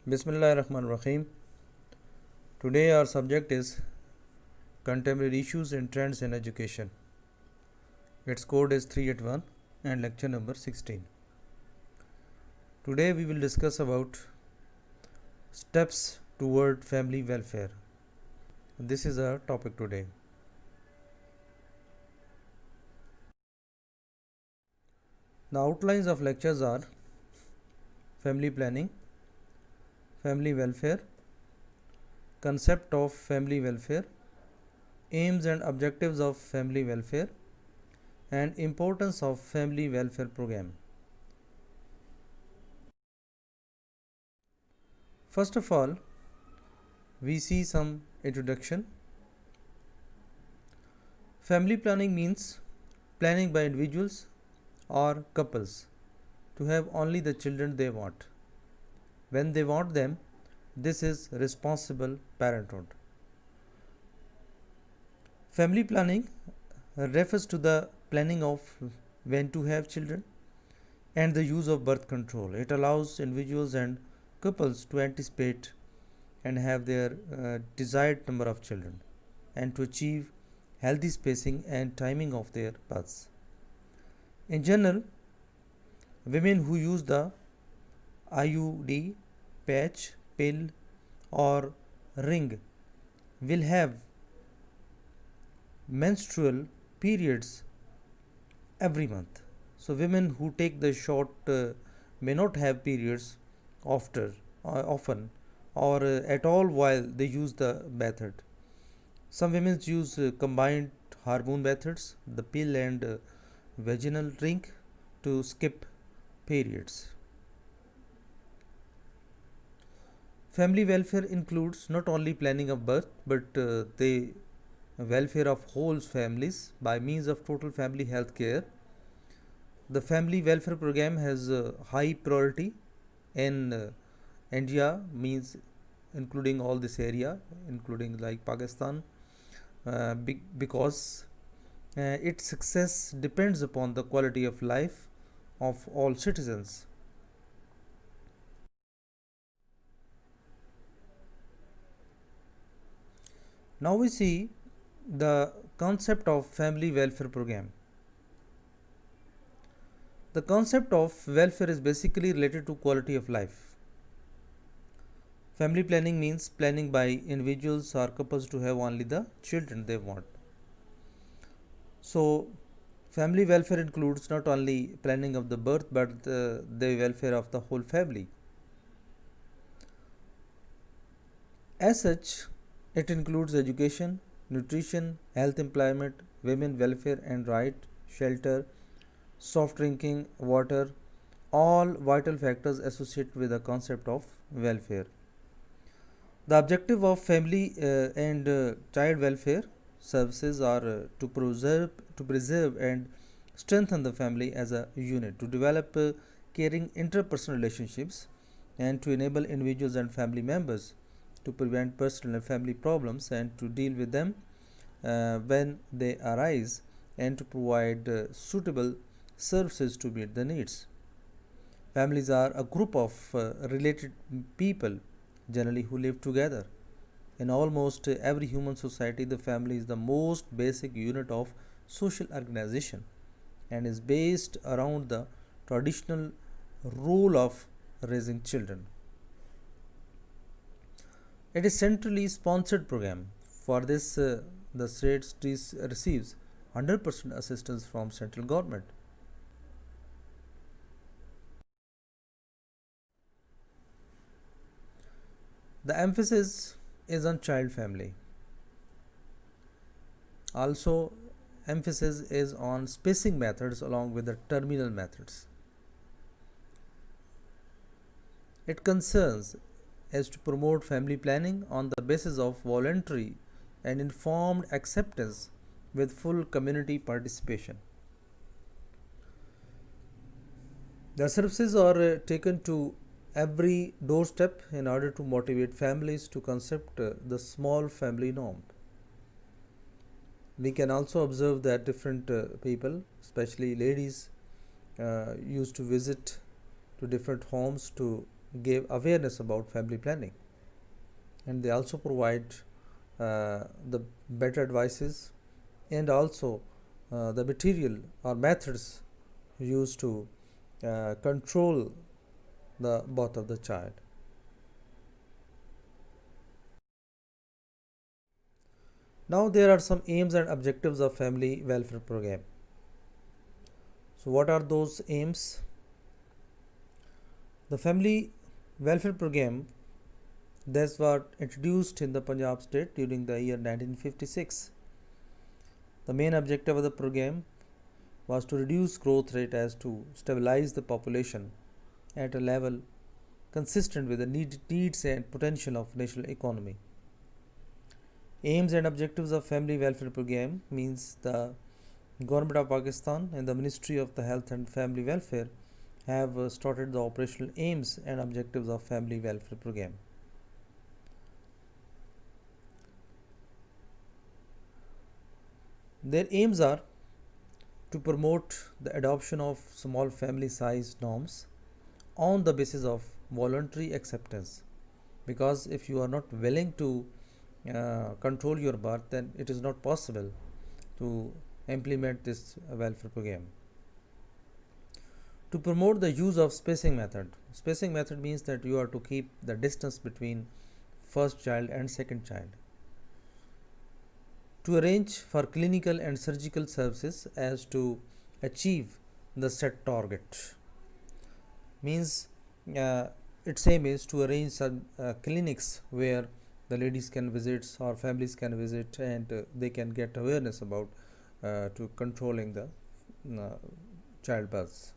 Bismillahirrahmanirrahim. Today our subject is Contemporary Issues and Trends in Education. Its code is 381 and lecture number 16. Today we will discuss about steps toward family welfare. This is our topic today. The outlines of lectures are family planning, family welfare, concept of family welfare, aims and objectives of family welfare, and importance of family welfare program. First of all, we see some introduction. Family planning means planning by individuals or couples to have only the children they want. When they want them, this is responsible parenthood. Family planning refers to the planning of when to have children and the use of birth control. It allows individuals and couples to anticipate and have their desired number of children and to achieve healthy spacing and timing of their births. In general, women who use the IUD, patch, pill or ring will have menstrual periods every month. So women who take the shot may not have periods often or at all while they use the method. Some women use combined hormone methods, the pill and vaginal ring, to skip periods. Family welfare includes not only planning of birth but the welfare of whole families by means of total family health care. The family welfare program has high priority in India, means including all this area, including like Pakistan, because its success depends upon the quality of life of all citizens. Now we see the concept of family welfare program. The concept of welfare is basically related to quality of life. Family planning means planning by individuals or couples to have only the children they want. So, family welfare includes not only planning of the birth but the welfare of the whole family. As such, it includes education, nutrition, health, employment, women welfare and right, shelter, soft drinking water, all vital factors associated with the concept of welfare. The objective of family and child welfare services are to preserve and strengthen the family as a unit, to develop caring interpersonal relationships, and to enable individuals and family members to prevent personal and family problems and to deal with them when they arise, and to provide suitable services to meet the needs. Families are a group of related people generally who live together. In almost every human society, the family is the most basic unit of social organization and is based around the traditional role of raising children. It is centrally sponsored program. For this, the state receives 100% assistance from central government. The emphasis is on child family. Also, emphasis is on spacing methods along with the terminal methods. It concerns as to promote family planning on the basis of voluntary and informed acceptance with full community participation. The services are taken to every doorstep in order to motivate families to concept the small family norm. We can also observe that different people, especially ladies, used to visit to different homes to gave awareness about family planning, and they also provide the better advices and also the material or methods used to control the birth of the child. Now there are some aims and objectives of family welfare program. So what are those aims? The family welfare program that was introduced in the Punjab state during the year 1956. The main objective of the program was to reduce growth rate as to stabilize the population at a level consistent with the needs and potential of national economy. Aims and objectives of family welfare program means the Government of Pakistan and the Ministry of the Health and Family Welfare have started the operational aims and objectives of family welfare program. Their aims are to promote the adoption of small family size norms on the basis of voluntary acceptance, because if you are not willing to control your birth, then it is not possible to implement this welfare program. To promote the use of spacing method. Spacing method means that you are to keep the distance between first child and second child. To arrange for clinical and surgical services as to achieve the set target. Means its aim is to arrange some clinics where the ladies can visit or families can visit, and they can get awareness about to controlling the childbirth.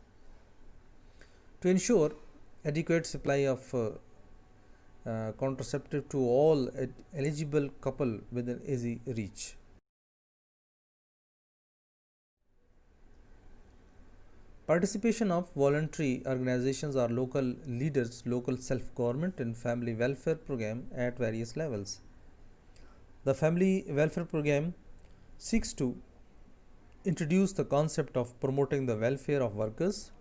To ensure adequate supply of contraceptive to all eligible couple within easy reach. Participation of voluntary organizations or local leaders, local self-government and family welfare program at various levels. The family welfare program seeks to introduce the concept of promoting the welfare of workers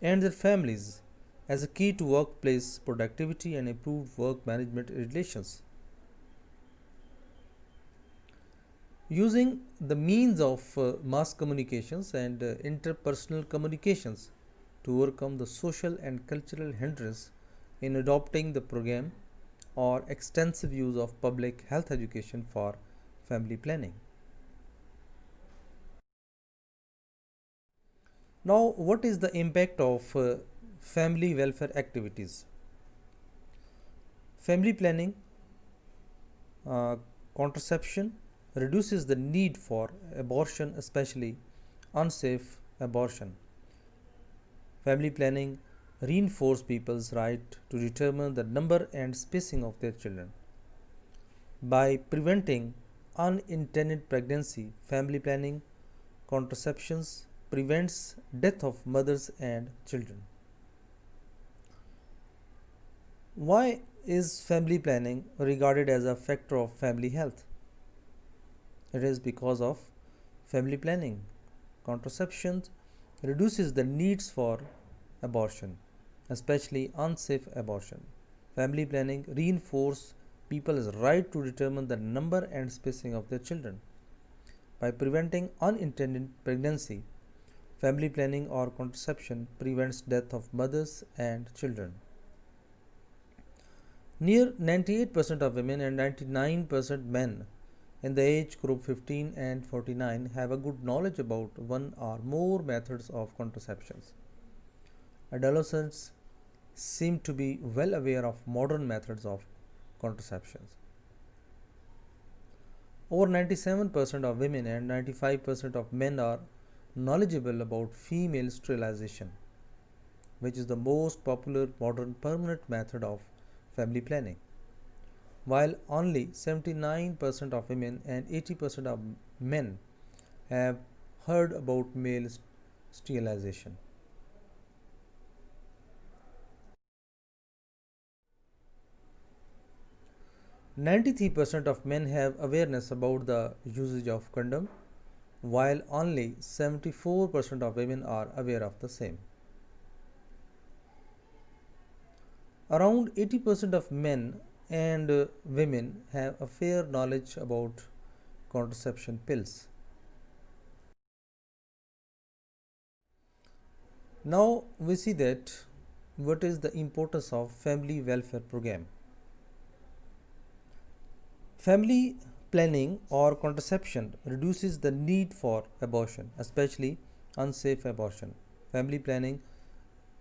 and their families as a key to workplace productivity and improved work management relations. Using the means of mass communications and interpersonal communications to overcome the social and cultural hindrance in adopting the program, or extensive use of public health education for family planning. Now, what is the impact of family welfare activities? Family planning, contraception reduces the need for abortion, especially unsafe abortion. Family planning reinforces people's right to determine the number and spacing of their children. By preventing unintended pregnancy, family planning contraceptions prevents death of mothers and children. Why is family planning regarded as a factor of family health? It is because of family planning. Contraception reduces the needs for abortion, especially unsafe abortion. Family planning reinforces people's right to determine the number and spacing of their children. By preventing unintended pregnancy, family planning or contraception prevents death of mothers and children. Near 98% of women and 99% men in the age group 15 and 49 have a good knowledge about one or more methods of contraceptions. Adolescents seem to be well aware of modern methods of contraceptions. Over 97% of women and 95% of men are knowledgeable about female sterilization, which is the most popular modern permanent method of family planning, while only 79% of women and 80% of men have heard about male sterilization. Ninety-three percent of men have awareness about the usage of condom, while only 74% of women are aware of the same. Around 80% of men and women have a fair knowledge about contraception pills. Now we see that what is the importance of family welfare program. Family planning or contraception reduces the need for abortion, especially unsafe abortion. Family planning,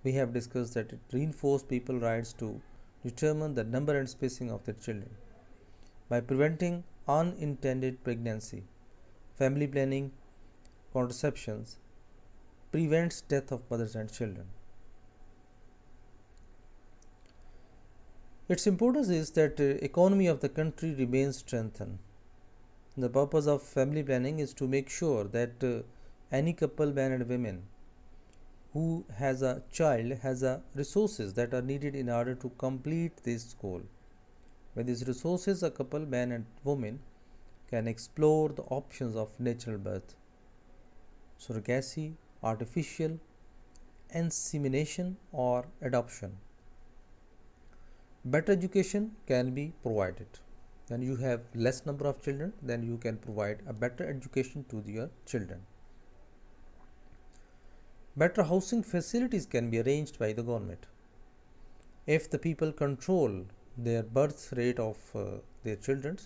we have discussed that it reinforces people's rights to determine the number and spacing of their children. By preventing unintended pregnancy, family planning contraceptions prevents death of mothers and children. Its importance is that the economy of the country remains strengthened. The purpose of family planning is to make sure that any couple, man and women, who has a child has resources that are needed in order to complete this goal. With these resources, a couple, man and woman, can explore the options of natural birth, surrogacy, artificial insemination, or adoption. Better education can be provided. When you have less number of children, then you can provide a better education to your children. Better housing facilities can be arranged by the government. If the people control their birth rate of their children,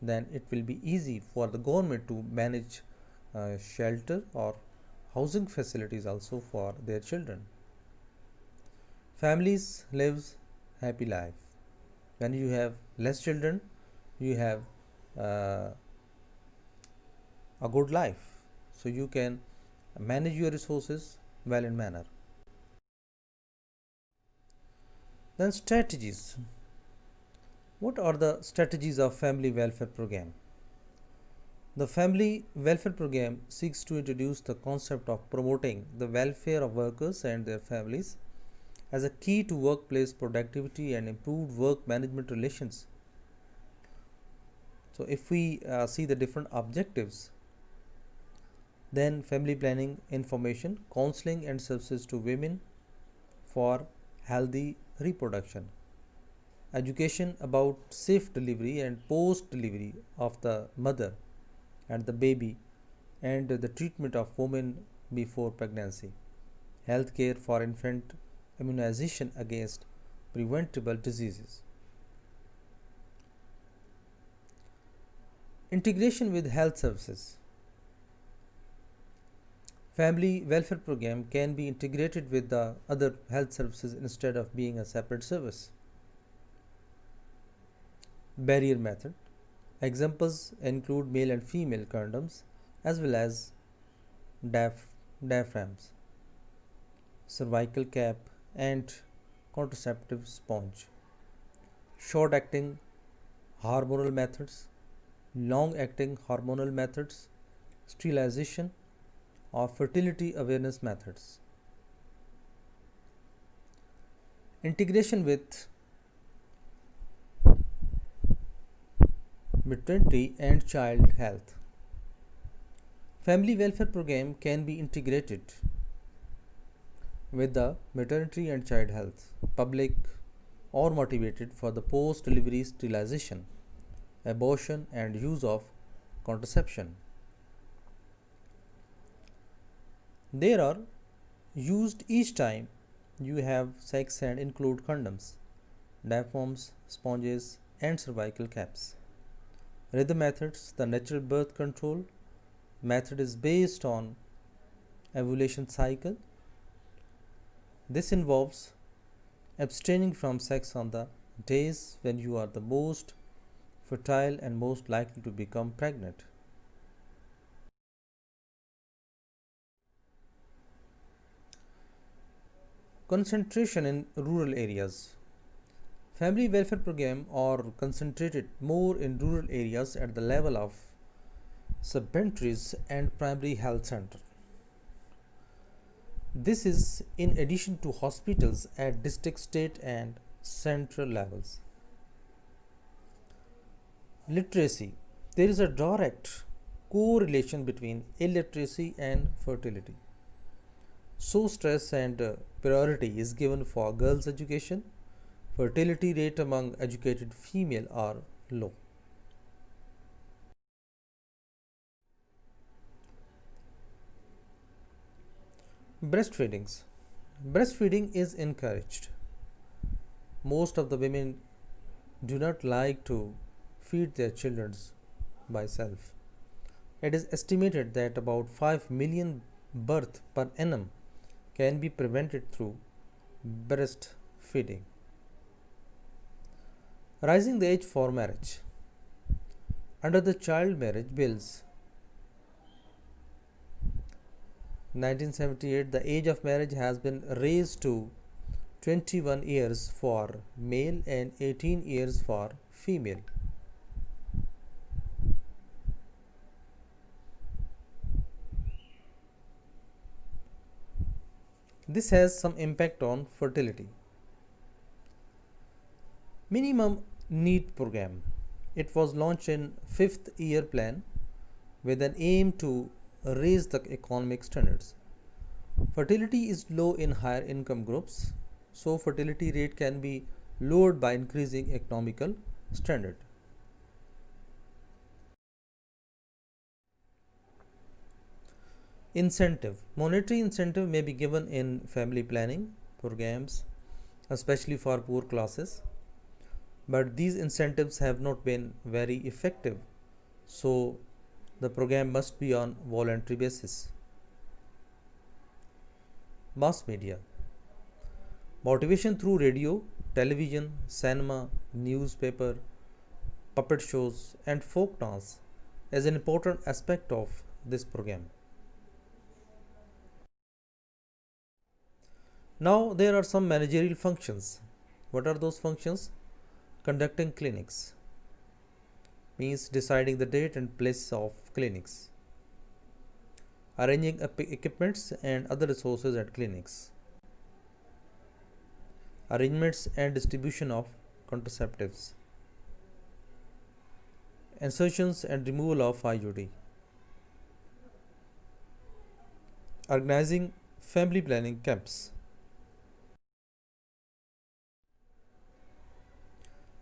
then it will be easy for the government to manage shelter or housing facilities also for their children. Families lives happy life. When you have less children, you have a good life, so you can manage your resources well in manner. Then strategies. What are the strategies of family welfare program? The family welfare program seeks to introduce the concept of promoting the welfare of workers and their families as a key to workplace productivity and improved work management relations. So if we see the different objectives, then family planning, information, counseling and services to women for healthy reproduction, education about safe delivery and post delivery of the mother and the baby, and the treatment of women before pregnancy, health care for infant immunization against preventable diseases. Integration with health services. Family welfare program can be integrated with the other health services instead of being a separate service. Barrier method. Examples include male and female condoms as well as diaphragms, cervical cap, and contraceptive sponge. Short acting hormonal methods, long acting hormonal methods, sterilization, or fertility awareness methods. Integration with maternity and child health. Family welfare program can be integrated with the maternity and child health, public or motivated for the post delivery sterilization, abortion, and use of contraception. They are used each time you have sex and include condoms, diaphragms, sponges, and cervical caps. Rhythm methods. The natural birth control method is based on ovulation cycle. This involves abstaining from sex on the days when you are the most fertile and most likely to become pregnant. Concentration in rural areas. Family welfare program are concentrated more in rural areas at the level of sub-sanctuaries and primary health center. This is in addition to hospitals at district, state, and central levels. Literacy. There is a direct correlation between illiteracy and fertility. So stress and priority is given for girls' education, Fertility rate among educated female are low. Breastfeedings. Breastfeeding is encouraged. Most of the women do not like to feed their children by self. It is estimated that about 5 million births per annum can be prevented through breastfeeding. Rising the age for marriage. Under the child marriage bills 1978, the age of marriage has been raised to 21 years for male and 18 years for female. This has some impact on fertility. Minimum Need Program. It was launched in 5th year plan with an aim to raise the economic standards. Fertility is low in higher income groups, so fertility rate can be lowered by increasing economical standard. Incentive. Monetary incentive may be given in family planning programs, especially for poor classes, but these incentives have not been very effective, so the program must be on voluntary basis. Mass media. Motivation through radio, television, cinema, newspaper, puppet shows, and folk dance is an important aspect of this program. Now, there are some managerial functions. What are those functions? Conducting clinics means deciding the date and place of clinics, arranging equipments and other resources at clinics, arrangements and distribution of contraceptives, insertions and removal of IUD, organizing family planning camps,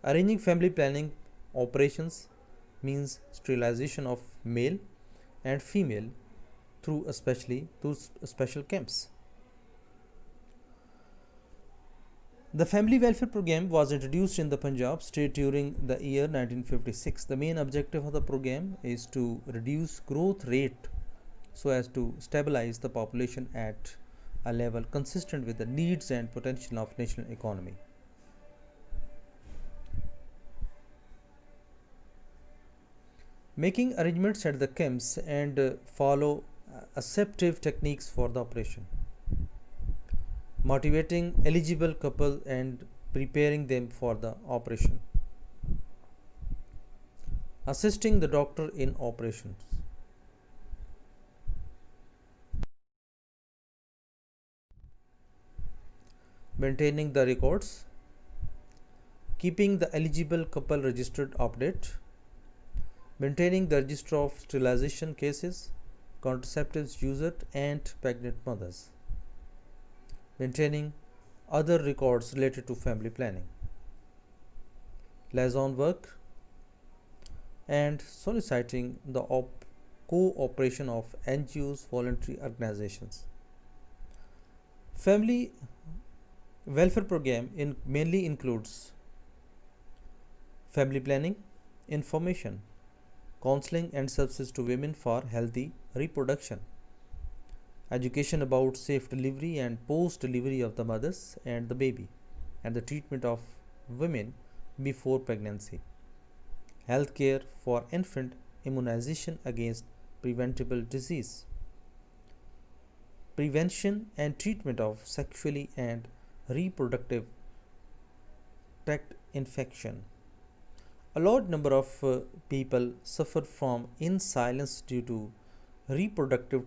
arranging family planning operations means sterilization of male and female through special camps. The family welfare program was introduced in the Punjab state during the year 1956. The main objective of the program is to reduce growth rate so as to stabilize the population at a level consistent with the needs and potential of national economy. Making arrangements at the camps and follow aseptic techniques for the operation. Motivating eligible couple and preparing them for the operation. Assisting the doctor in operations. Maintaining the records. Keeping the eligible couple registered update. Maintaining the register of sterilization cases, contraceptives used and pregnant mothers. Maintaining other records related to family planning. Liaison work and soliciting the cooperation of NGOs, voluntary organizations. Family welfare program mainly includes family planning, information, counseling and services to women for healthy reproduction, education about safe delivery and post delivery of the mothers and the baby, and the treatment of women before pregnancy, health care for infant, immunization against preventable disease, prevention and treatment of sexually and reproductive tract infection. A large number of people suffer from in silence due to reproductive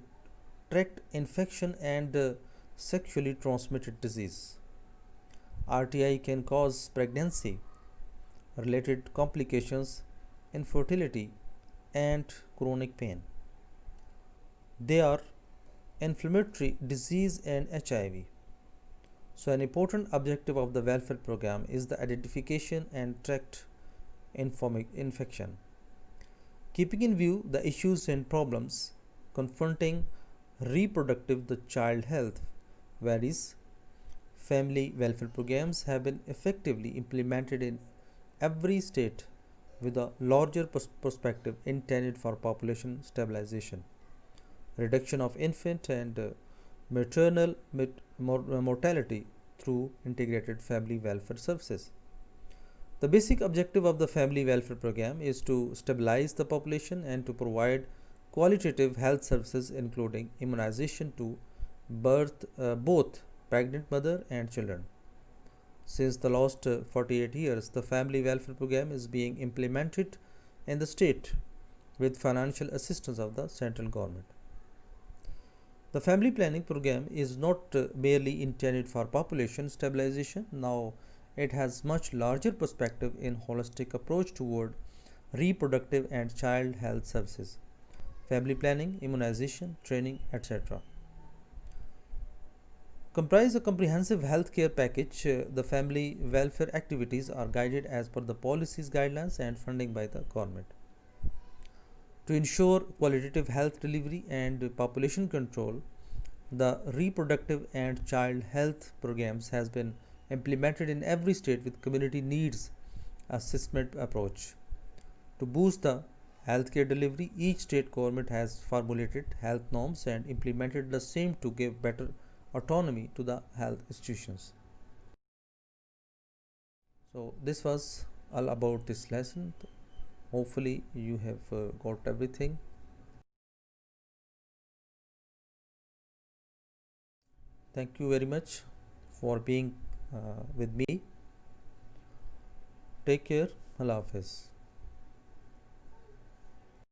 tract infection and sexually transmitted disease. RTI can cause pregnancy related complications, infertility, and chronic pain. They are inflammatory disease and HIV. So, an important objective of the welfare program is the identification and tracked infection, keeping in view the issues and problems confronting reproductive the child health. Whereas family welfare programs have been effectively implemented in every state with a larger perspective intended for population stabilization, reduction of infant and maternal mortality through integrated family welfare services. The basic objective of the family welfare program is to stabilize the population and to provide qualitative health services including immunization to both pregnant mother and children. Since the last 48 years, the family welfare program is being implemented in the state with financial assistance of the central government. The family planning program is not merely intended for population stabilization. Now, it has much larger perspective in holistic approach toward reproductive and child health services, family planning, immunization, training, etc. Comprise a comprehensive health care package. The family welfare activities are guided as per the policies, guidelines, and funding by the government. To ensure qualitative health delivery and population control, the reproductive and child health programs has been implemented in every state with community needs assessment approach. To boost the healthcare delivery, each state government has formulated health norms and implemented the same to give better autonomy to the health institutions. So this was all about this lesson. Hopefully you have got everything. Thank you very much for being with me. Take care. Allah Hafiz.